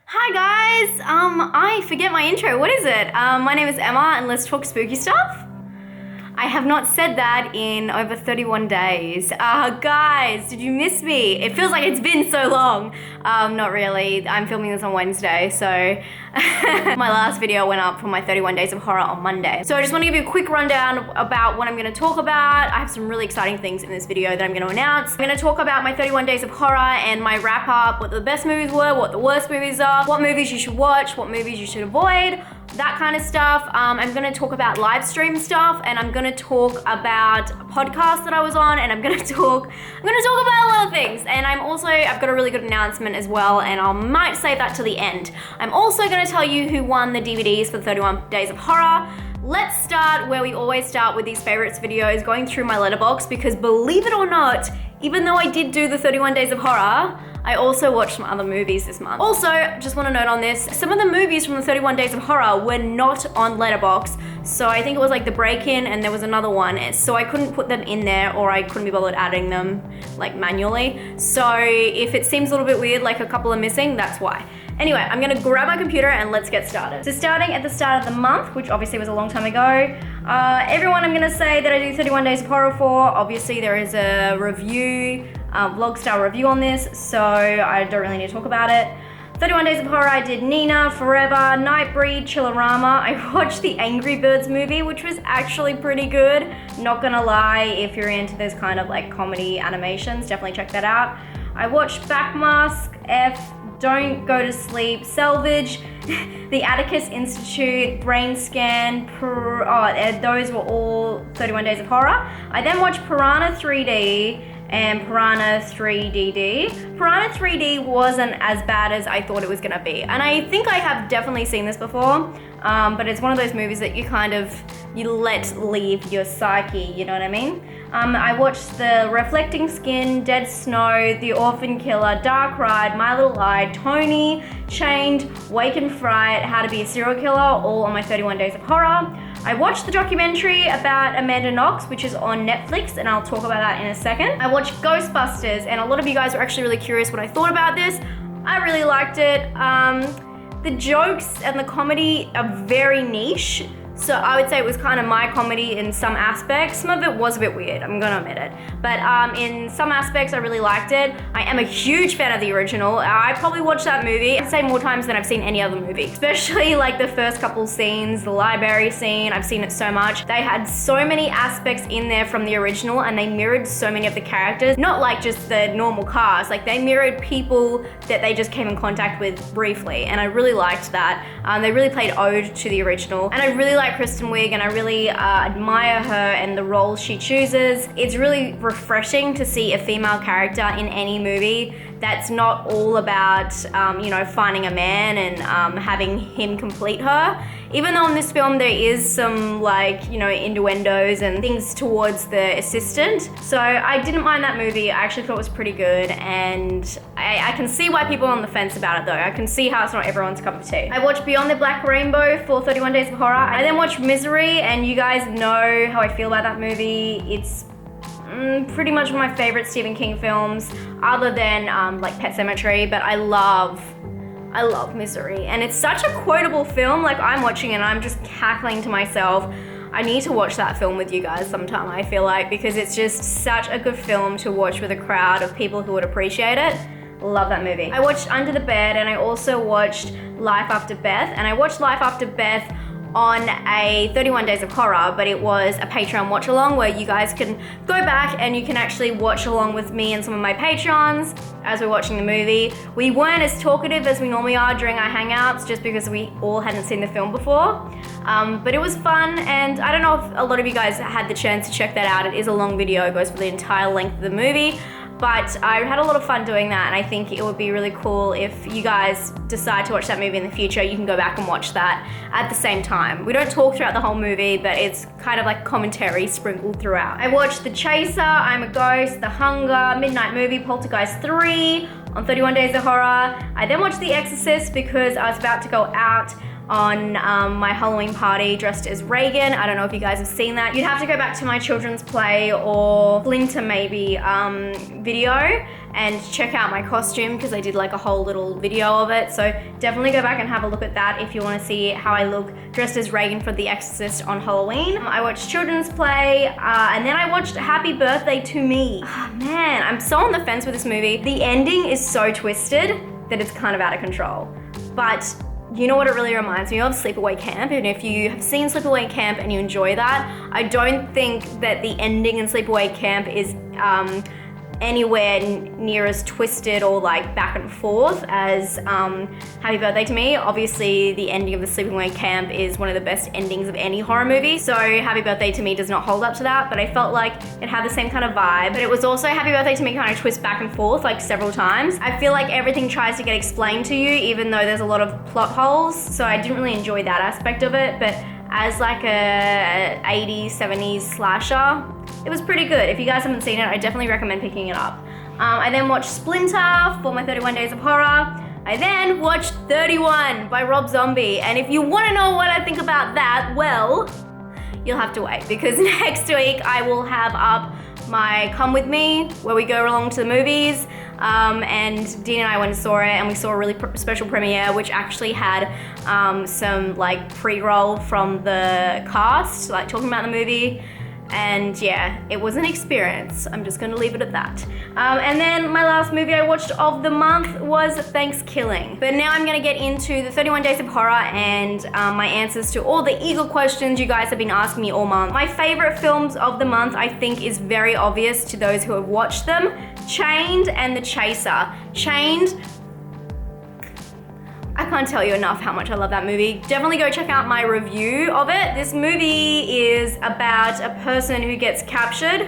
Hi guys, I forget my intro. What is it? My name is Emma and let's talk spooky stuff. I have not said that in over 31 days. Guys, did you miss me? It feels like it's been so long. Not really. I'm filming this on Wednesday, so my last video went up for my 31 days of horror on Monday. So I just want to give you a quick rundown about what I'm going to talk about. I have some really exciting things in this video that I'm going to announce. I'm going to talk about my 31 days of horror and my wrap up, what the best movies were, what the worst movies are, what movies you should watch, what movies you should avoid, that kind of stuff. I'm gonna talk about live stream stuff, and I'm gonna talk about podcasts that I was on, and I'm gonna talk about a lot of things. And I've got a really good announcement as well, and I might save that to the end. I'm also gonna tell you who won the DVDs for 31 Days of Horror. Let's start where we always start with these favorites videos, going through my Letterbox, because believe it or not, even though I did do the 31 Days of Horror, I also watched some other movies this month. Also, just want to note on this, some of the movies from the 31 Days of Horror were not on Letterbox. So I think it was like The Break-In and there was another one. So I couldn't put them in there, or I couldn't be bothered adding them like manually. So if it seems a little bit weird, like a couple are missing, that's why. Anyway, I'm gonna grab my computer and let's get started. So starting at the start of the month, which obviously was a long time ago, everyone I'm gonna say that I do 31 Days of Horror for, obviously there is a review, vlog style review on this, so I don't really need to talk about it. 31 Days of Horror, I did Nina, Forever, Nightbreed, Chillerama. I watched the Angry Birds movie, which was actually pretty good. Not gonna lie, if you're into this kind of like comedy animations, definitely check that out. I watched Backmask, F, Don't Go to Sleep, Salvage, the ADDICTS Institute, Brain Scan, those were all 31 Days of Horror. I then watched Piranha 3D and Piranha 3DD. Piranha 3D wasn't as bad as I thought it was gonna be. And I think I have definitely seen this before, but it's one of those movies that you let leave your psyche, you know what I mean? I watched The Reflecting Skin, Dead Snow, The Orphan Killer, Dark Ride, My Little Lie, Tony, Chained, Wake and Fright, How to Be a Serial Killer, all on my 31 Days of Horror. I watched the documentary about Amanda Knox, which is on Netflix, and I'll talk about that in a second. I watched Ghostbusters, and a lot of you guys were actually really curious what I thought about this. I really liked it. The jokes and the comedy are very niche. So I would say it was kind of my comedy in some aspects. Some of it was a bit weird, I'm gonna admit it. But in some aspects, I really liked it. I am a huge fan of the original. I probably watched that movie, I'd say more times than I've seen any other movie. Especially like the first couple scenes, the library scene, I've seen it so much. They had so many aspects in there from the original, and they mirrored so many of the characters. Not like just the normal cast, like they mirrored people that they just came in contact with briefly, and I really liked that. They really played ode to the original, and I really like Kristen Wiig, and I really admire her and the roles she chooses. It's really refreshing to see a female character in any movie that's not all about, finding a man and having him complete her. Even though in this film there is some innuendos and things towards the assistant. So I didn't mind that movie. I actually thought it was pretty good, and I can see why people are on the fence about it though. I can see how it's not everyone's cup of tea. I watched Beyond the Black Rainbow for 31 Days of Horror. I then watched Misery, and you guys know how I feel about that movie. It's pretty much one of my favorite Stephen King films, other than Pet Sematary, but I love Misery, and it's such a quotable film. Like, I'm watching it and I'm just cackling to myself. I need to watch that film with you guys sometime, I feel like, because it's just such a good film to watch with a crowd of people who would appreciate it. Love that movie. I watched Under the Bed, and I also watched Life After Beth, and I watched Life After Beth on a 31 Days of Horror, but it was a Patreon watch along where you guys can go back and you can actually watch along with me and some of my Patreons as we're watching the movie. We weren't as talkative as we normally are during our hangouts, just because we all hadn't seen the film before. But it was fun, and I don't know if a lot of you guys had the chance to check that out. It is a long video, it goes for the entire length of the movie. But I had a lot of fun doing that, and I think it would be really cool if you guys decide to watch that movie in the future. You can go back and watch that at the same time. We don't talk throughout the whole movie, but it's kind of like commentary sprinkled throughout. I watched The Chaser, I'm a Ghost, The Hunger, Midnight Movie, Poltergeist 3 on 31 Days of Horror. I then watched The Exorcist because I was about to go out on my Halloween party dressed as Reagan. I don't know if you guys have seen that. You'd have to go back to my children's play or Flinter maybe video, and check out my costume because I did like a whole little video of it. So definitely go back and have a look at that if you want to see how I look dressed as Reagan for The Exorcist on Halloween. I watched Children's Play, and then I watched Happy Birthday to Me. Oh, man, I'm so on the fence with this movie. The ending is so twisted that it's kind of out of control. But you know what it really reminds me of? Sleepaway Camp. And if you have seen Sleepaway Camp and you enjoy that, I don't think that the ending in Sleepaway Camp is anywhere near as twisted or like back and forth as Happy Birthday to Me. Obviously, the ending of the Sleepaway Camp is one of the best endings of any horror movie, so Happy Birthday to Me does not hold up to that, but I felt like it had the same kind of vibe. But it was also Happy Birthday to Me kind of twist back and forth like several times. I feel like everything tries to get explained to you, even though there's a lot of plot holes, so I didn't really enjoy that aspect of it. But as like a 80s, 70s slasher, it was pretty good. If you guys haven't seen it, I definitely recommend picking it up. I then watched Splinter for my 31 Days of Horror. I then watched 31 by Rob Zombie. And if you want to know what I think about that, well, you'll have to wait, because next week I will have up my Come With Me, where we go along to the movies. And Dean and I went and saw it, and we saw a really special premiere, which actually had some like pre-roll from the cast, like talking about the movie. And yeah, it was an experience. I'm just gonna leave it at that. And then my last movie I watched of the month was Thanksgiving. But now I'm gonna get into the 31 Days of Horror and my answers to all the eagle questions you guys have been asking me all month. My favorite films of the month, I think, is very obvious to those who have watched them. Chained and The Chaser. Chained, I can't tell you enough how much I love that movie. Definitely go check out my review of it. This movie is about a person who gets captured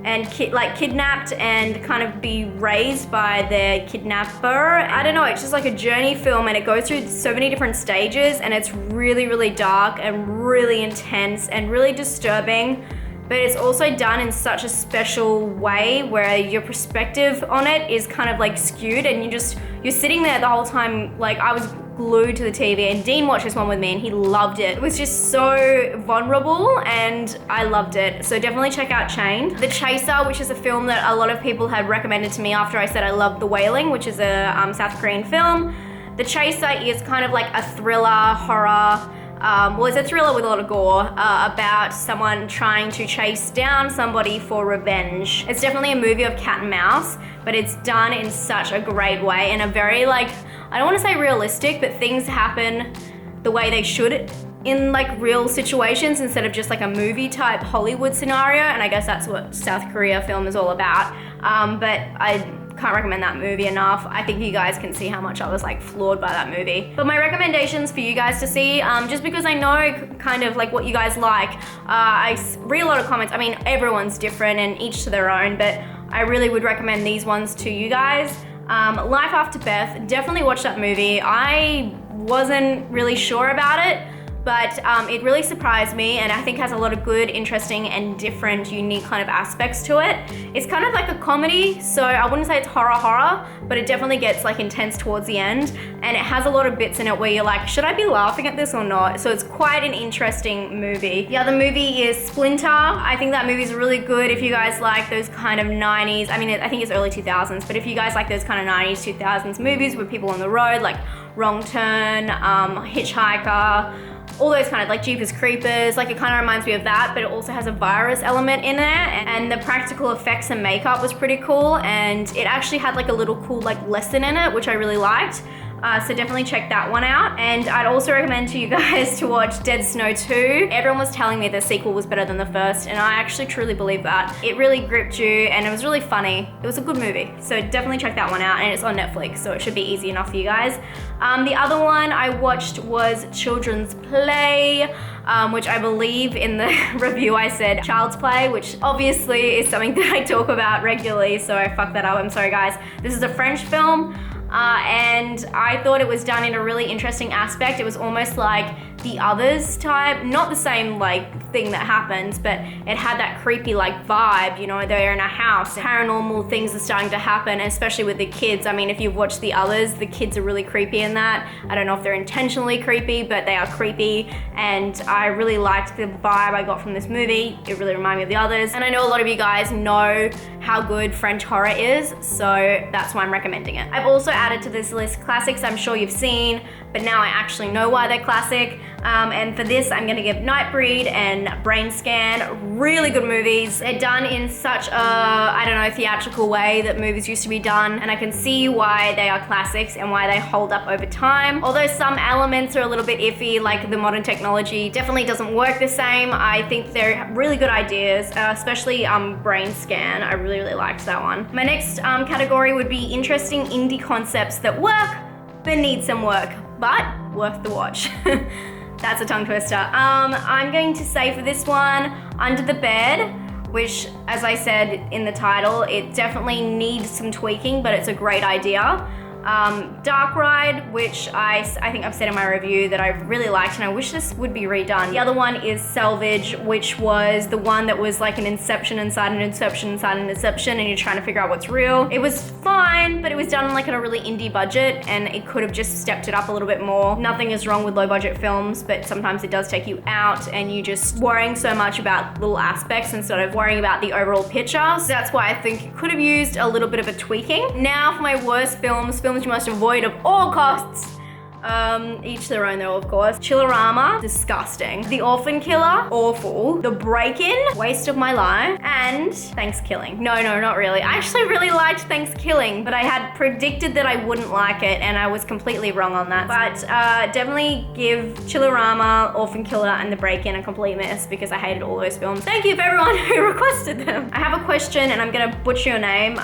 and kidnapped and kind of be raised by their kidnapper. I don't know, it's just like a journey film, and it goes through so many different stages, and it's really, really dark and really intense and really disturbing. But it's also done in such a special way where your perspective on it is kind of like skewed, and you're sitting there the whole time. Like, I was glued to the TV, and Dean watched this one with me and he loved it. It was just so vulnerable and I loved it. So definitely check out Chained. The Chaser, which is a film that a lot of people had recommended to me after I said I loved The Wailing, which is a South Korean film. The Chaser is kind of like a thriller, horror, well, it's a thriller with a lot of gore about someone trying to chase down somebody for revenge. It's definitely a movie of cat and mouse, but it's done in such a great way, in a very, like, I don't want to say realistic, but things happen the way they should in like real situations instead of just like a movie type Hollywood scenario. And I guess that's what South Korea film is all about. But I can't recommend that movie enough. I think you guys can see how much I was like floored by that movie. But my recommendations for you guys to see, just because I know kind of like what you guys like, I read a lot of comments. I mean, everyone's different and each to their own, but I really would recommend these ones to you guys. Life After Beth, definitely watch that movie. I wasn't really sure about it, but it really surprised me, and I think has a lot of good, interesting, and different, unique kind of aspects to it. It's kind of like a comedy, so I wouldn't say it's horror, but it definitely gets like intense towards the end, and it has a lot of bits in it where you're like, should I be laughing at this or not? So it's quite an interesting movie. The other movie is Splinter. I think that movie is really good if you guys like those kind of 90s, I mean, I think it's early 2000s, but if you guys like those kind of 90s, 2000s movies with people on the road, like Wrong Turn, Hitchhiker, all those kind of like Jeepers Creepers, like it kind of reminds me of that, but it also has a virus element in there, and the practical effects and makeup was pretty cool, and it actually had like a little cool like lesson in it, which I really liked. So definitely check that one out. And I'd also recommend to you guys to watch Dead Snow 2. Everyone was telling me the sequel was better than the first, and I actually truly believe that. It really gripped you, and it was really funny. It was a good movie. So definitely check that one out, and it's on Netflix, so it should be easy enough for you guys. The other one I watched was Children's Play, which I believe in the review I said Child's Play, which obviously is something that I talk about regularly, so I fucked that up. I'm sorry, guys. This is a French film. And I thought it was done in a really interesting aspect. It was almost like The Others type, not the same like thing that happens, but it had that creepy like vibe, you know, they're in a house, paranormal things are starting to happen, especially with the kids. I mean, if you've watched the others, the kids are really creepy in that. I don't know if they're intentionally creepy, but they are creepy, and I really liked the vibe I got from this movie. It really reminded me of the others, and I know a lot of you guys know how good French horror is, so that's why I'm recommending it. I've also added to this list classics I'm sure you've seen, but now I actually know why they're classic. And for this, I'm gonna give Nightbreed and Brain Scan, really good movies. They're done in such a, I don't know, theatrical way that movies used to be done, and I can see why they are classics and why they hold up over time. Although some elements are a little bit iffy, like the modern technology definitely doesn't work the same, I think they're really good ideas, especially Brain Scan. I really liked that one. My next category would be interesting indie concepts that work, but need some work, but worth the watch. That's a tongue twister. I'm going to say for this one, Under the Bed, which, as I said in the title, it definitely needs some tweaking, but it's a great idea. Dark Ride, which I think I've said in my review that I really liked, and I wish this would be redone. The other one is Salvage, which was the one that was like an inception inside an inception inside an inception, and you're trying to figure out what's real. It was fine, but it was done like at a really indie budget, and it could have just stepped it up a little bit more. Nothing is wrong with low budget films, but sometimes it does take you out, and you just worrying so much about little aspects instead of worrying about the overall picture. So that's why I think it could have used a little bit of a tweaking. Now for my worst films you must avoid at all costs. Each their own though, of course. Chillerama, disgusting. The Orphan Killer, awful. The Break-In, waste of my life. And Thanksgiving. No, not really. I actually really liked Thanksgiving, but I had predicted that I wouldn't like it, and I was completely wrong on that. But definitely give Chillerama, Orphan Killer, and The Break-In a complete miss, because I hated all those films. Thank you for everyone who requested them. I have a question, and I'm gonna butcher your name.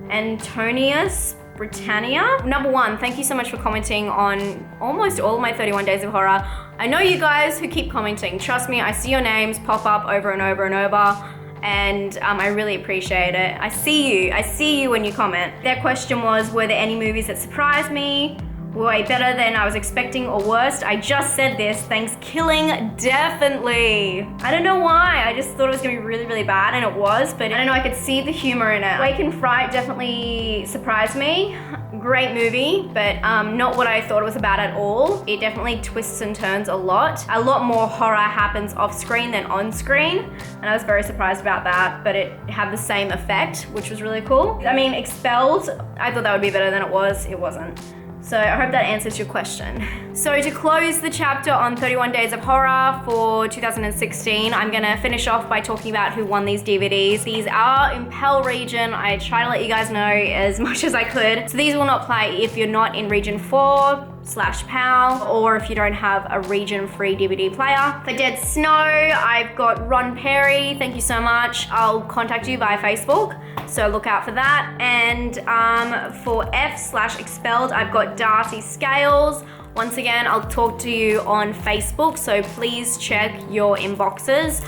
Antonius Britannia. Number one, thank you so much for commenting on almost all of my 31 Days of Horror. I know you guys who keep commenting. Trust me, I see your names pop up over and over and over, and I really appreciate it. I see you when you comment. Their question was, were there any movies that surprised me, were way better than I was expecting, or worst? I just said this, Thanksgiving, definitely. I don't know why, I just thought it was gonna be really bad, and it was, but I don't know, I could see the humor in it. Wake and Fright definitely surprised me. Great movie, but not what I thought it was about at all. It definitely twists and turns a lot. A lot more horror happens off screen than on screen, and I was very surprised about that, but it had the same effect, which was really cool. I mean, Expelled, I thought that would be better than it was. It wasn't. So I hope that answers your question. So to close the chapter on 31 Days of Horror for 2016, I'm gonna finish off by talking about who won these DVDs. These are in PAL region. I try to let you guys know as much as I could. So these will not play if you're not in region 4/PAL, or if you don't have a region-free DVD player. For Dead Snow, I've got Ron Perry, thank you so much. I'll contact you via Facebook, so look out for that. And for F/Expelled, I've got Darcy Scales. Once again, I'll talk to you on Facebook, so please check your inboxes.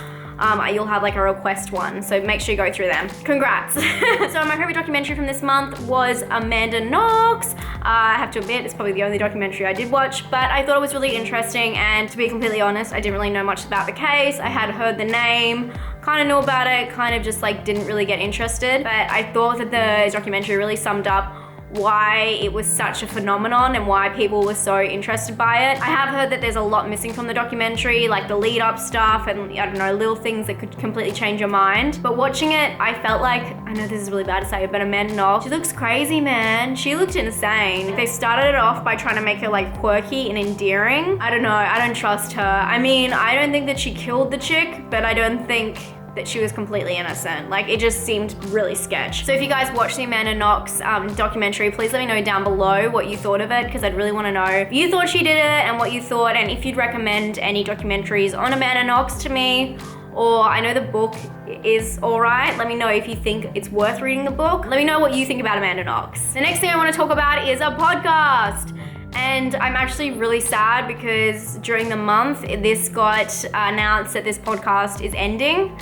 You'll have like a request one, so make sure you go through them. Congrats. So my favorite documentary from this month was Amanda Knox. I have to admit, it's probably the only documentary I did watch, but I thought it was really interesting, and to be completely honest, I didn't really know much about the case. I had heard the name, kind of knew about it, kind of just like didn't really get interested, but I thought that the documentary really summed up why it was such a phenomenon and why people were so interested by it. I have heard that there's a lot missing from the documentary, like the lead up stuff and I don't know, little things that could completely change your mind. But watching it, I felt like, I know this is really bad to say, but Amanda Knox, she looks crazy, man. She looked insane. They started it off by trying to make her like quirky and endearing. I don't know, I don't trust her. I mean, I don't think that she killed the chick, but I don't think that she was completely innocent. Like, it just seemed really sketch. So if you guys watch the Amanda Knox documentary, please let me know down below what you thought of it, because I'd really want to know if you thought she did it and what you thought, and if you'd recommend any documentaries on Amanda Knox to me. Or I know the book is alright. Let me know if you think it's worth reading the book. Let me know what you think about Amanda Knox. The next thing I want to talk about is a podcast. And I'm actually really sad because during the month, this got announced that this podcast is ending.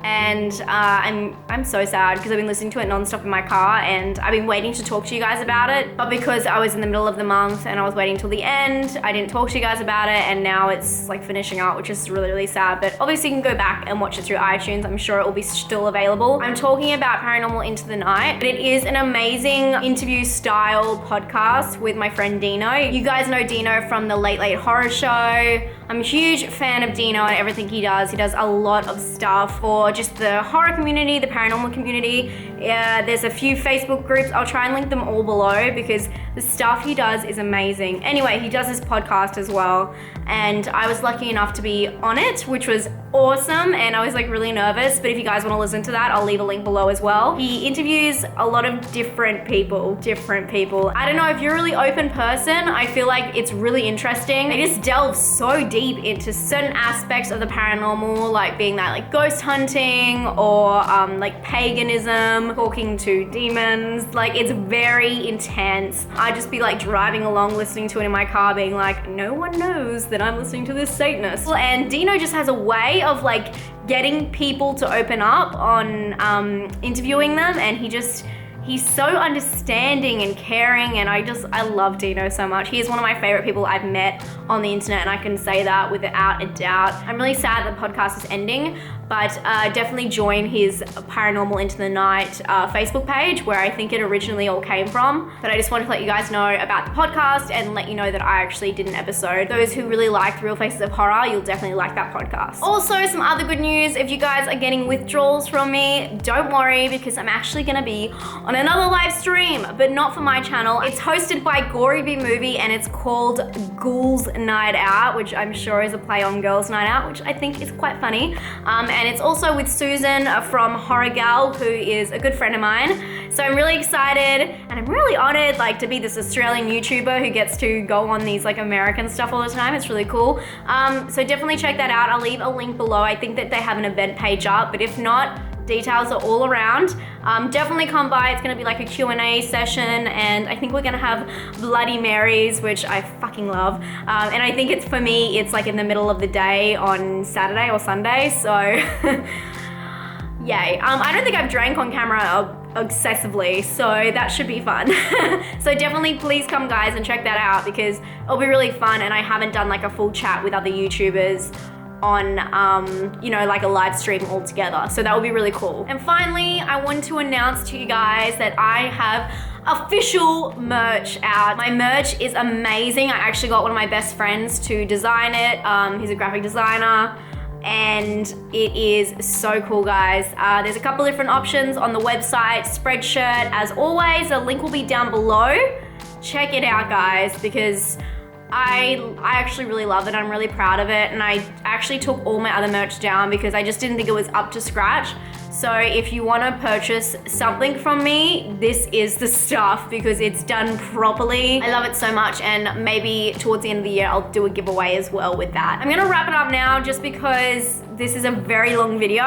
and I'm so sad because I've been listening to it non-stop in my car, and I've been waiting to talk to you guys about it, but because I was in the middle of the month and I was waiting till the end, I didn't talk to you guys about it, and now it's like finishing up, which is really, really sad. But obviously you can go back and watch it through iTunes. I'm sure it will be still available. I'm talking about Paranormal Into the Night, but it is an amazing interview style podcast with my friend Dino. You guys know Dino from the Late Late Horror Show. I'm a huge fan of Dino and everything he does. He does a lot of stuff for just the horror community, the paranormal community. There's a few Facebook groups. I'll try and link them all below because the stuff he does is amazing. Anyway, he does his podcast as well, and I was lucky enough to be on it, which was awesome, and I was like really nervous, but if you guys want to listen to that, I'll leave a link below as well. He interviews a lot of different people. I don't know, if you're a really open person, I feel like it's really interesting. They just delve so deep into certain aspects of the paranormal, like being that like ghost hunting or like paganism, talking to demons. Like, it's very intense. I'd just be like driving along listening to it in my car being like, no one knows that I'm listening to this Satanist. And Dino just has a way of like getting people to open up on interviewing them, and he's so understanding and caring, and I love Dino so much. He is one of my favorite people I've met on the internet, and I can say that without a doubt. I'm really sad the podcast is ending, but definitely join his Paranormal Into the Night Facebook page, where I think it originally all came from. But I just wanted to let you guys know about the podcast and let you know that I actually did an episode. Those who really like Real Faces of Horror, you'll definitely like that podcast. Also, some other good news. If you guys are getting withdrawals from me, don't worry, because I'm actually gonna be on another live stream, but not for my channel. It's hosted by Gory B Movie, and it's called Ghouls Night Out, which I'm sure is a play on Girls Night Out, which I think is quite funny. And it's also with Susan from Horror Gal, who is a good friend of mine. So I'm really excited, and I'm really honored like to be this Australian YouTuber who gets to go on these like American stuff all the time. It's really cool. So definitely check that out. I'll leave a link below. I think that they have an event page up, but if not, details are all around. Definitely come by. It's gonna be like a Q&A session, and I think we're gonna have Bloody Marys, which I fucking love. And I think it's, for me, it's like in the middle of the day on Saturday or Sunday, so yay. I don't think I've drank on camera excessively, so that should be fun. So definitely please come guys and check that out, because it'll be really fun, and I haven't done like a full chat with other YouTubers on, you know, like a live stream all together. So that will be really cool. And finally, I want to announce to you guys that I have official merch out. My merch is amazing. I actually got one of my best friends to design it. He's a graphic designer, and it is so cool, guys. There's a couple different options on the website. Spreadshirt, as always, the link will be down below. Check it out, guys, because I actually really love it. I'm really proud of it, and I actually took all my other merch down because I just didn't think it was up to scratch. So if you want to purchase something from me, this is the stuff, because it's done properly. I love it so much, and maybe towards the end of the year I'll do a giveaway as well with that. I'm gonna wrap it up now just because this is a very long video,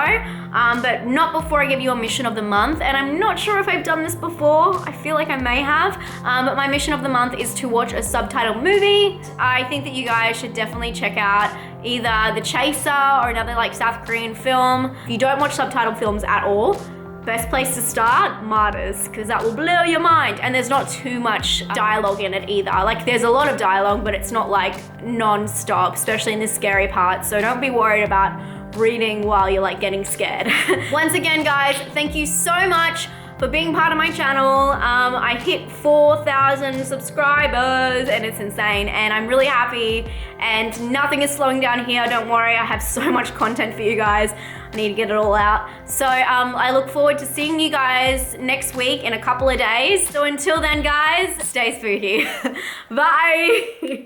but not before I give you a mission of the month. And I'm not sure if I've done this before. I feel like I may have, but my mission of the month is to watch a subtitled movie. I think that you guys should definitely check out either The Chaser or another like South Korean film. If you don't watch subtitled films at all, best place to start, Martyrs, because that will blow your mind. And there's not too much dialogue in it either. Like, there's a lot of dialogue, but it's not like non-stop, especially in the scary parts. So don't be worried about reading while you're like getting scared. Once again, guys, thank you so much for being part of my channel. I hit 4,000 subscribers, and it's insane, and I'm really happy, and nothing is slowing down here. Don't worry, I have so much content for you guys. I need to get it all out. So I look forward to seeing you guys next week in a couple of days. So until then, guys, stay spooky. Bye.